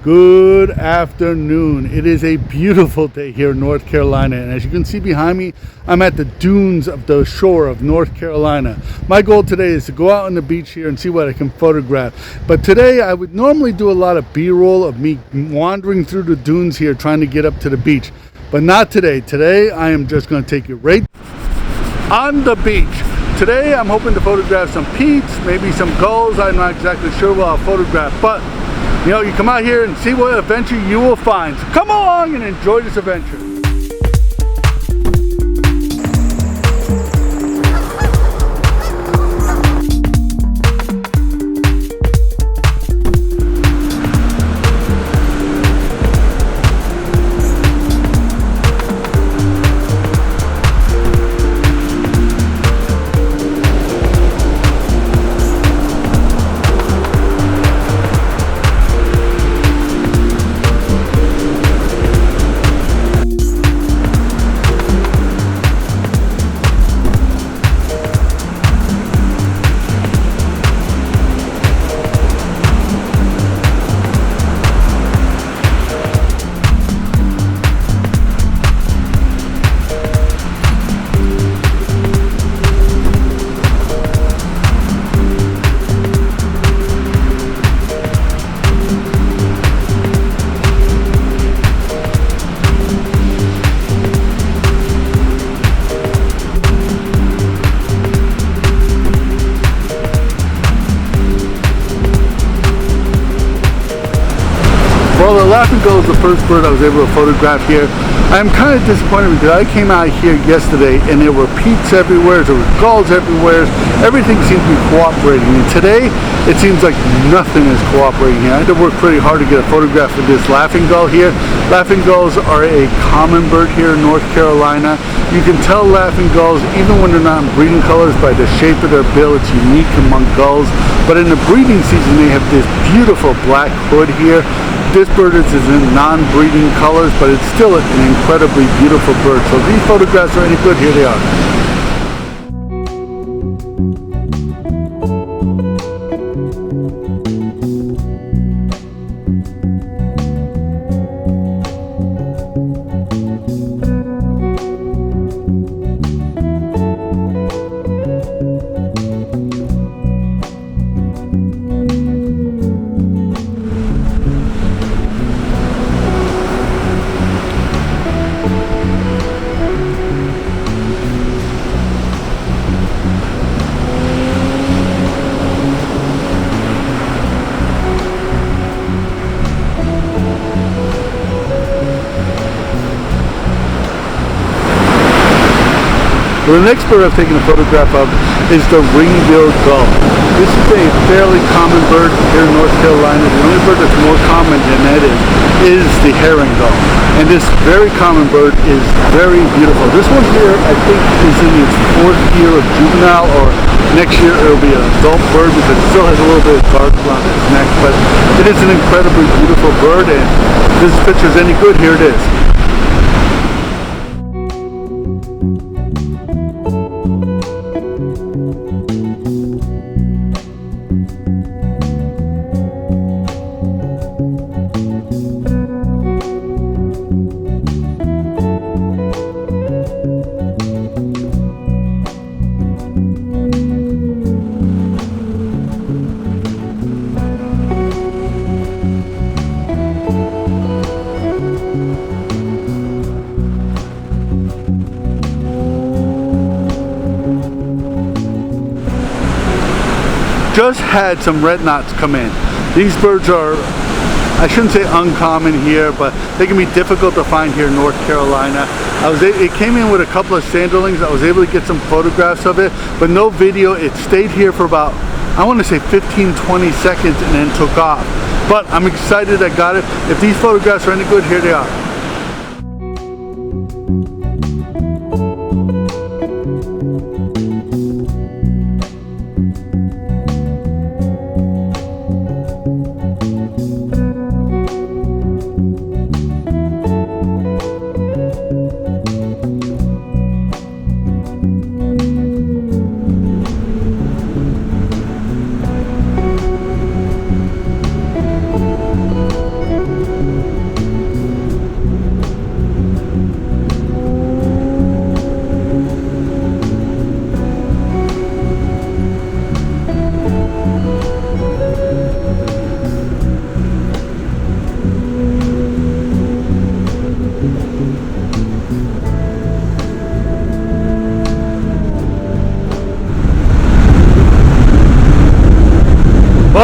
Good afternoon. It is a beautiful day here in North Carolina, and as you can see behind me, I'm at the dunes of the shore of North Carolina. My goal today is to go out on the beach here and see what I can photograph. But today I would normally do a lot of B-roll of me wandering through the dunes here trying to get up to the beach. But not today. Today I am just going to take you right on the beach. Today I'm hoping to photograph some peats, maybe some gulls. I'm not exactly sure what I'll photograph, but you know, you come out here and see what adventure you will find. So come along and enjoy this adventure. Well, the laughing gull is the first bird I was able to photograph here. I'm kind of disappointed because I came out here yesterday and there were peats everywhere, there were gulls everywhere, everything seemed to be cooperating. And today, it seems like nothing is cooperating here. I had to work pretty hard to get a photograph of this laughing gull here. Laughing gulls are a common bird here in North Carolina. You can tell laughing gulls, even when they're not in breeding colors, by the shape of their bill. It's unique among gulls. But in the breeding season, they have this beautiful black hood here. This bird is in non-breeding colors, but it's still an incredibly beautiful bird. So if these photographs are any good, here they are. Well, the next bird I've taken a photograph of is the ring-billed gull. This is a fairly common bird here in North Carolina. The only bird that's more common than that is the herring gull. And this very common bird is very beautiful. This one here, I think, is in its 4th year of juvenile, or next year it'll be an adult bird because it still has a little bit of dark around its neck. But it is an incredibly beautiful bird, and if this picture is any good, here it is. Just had some red knots come in. These birds are, I shouldn't say uncommon here, but they can be difficult to find here in North Carolina. It came in with a couple of sanderlings. I was able to get some photographs of it, but no video. It stayed here for about, I want to say 15-20 seconds and then took off. But I'm excited I got it. If these photographs are any good, here they are.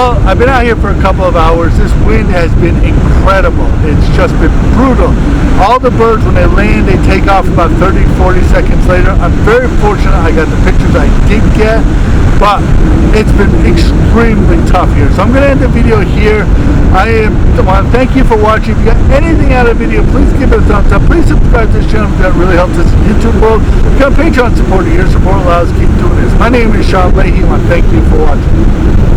Well, I've been out here for a couple of hours. This wind has been incredible. It's just been brutal. All the birds, when they land, they take off about 30, 40 seconds later. I'm very fortunate I got the pictures I did get, but it's been extremely tough here. So I'm going to end the video here. I want to thank you for watching. If you got anything out of the video, please give it a thumbs up. Please subscribe to this channel. That really helps us in the YouTube world. Become Patreon supporter. Your support allows us to keep doing this. My name is Leahy. I want to thank you for watching.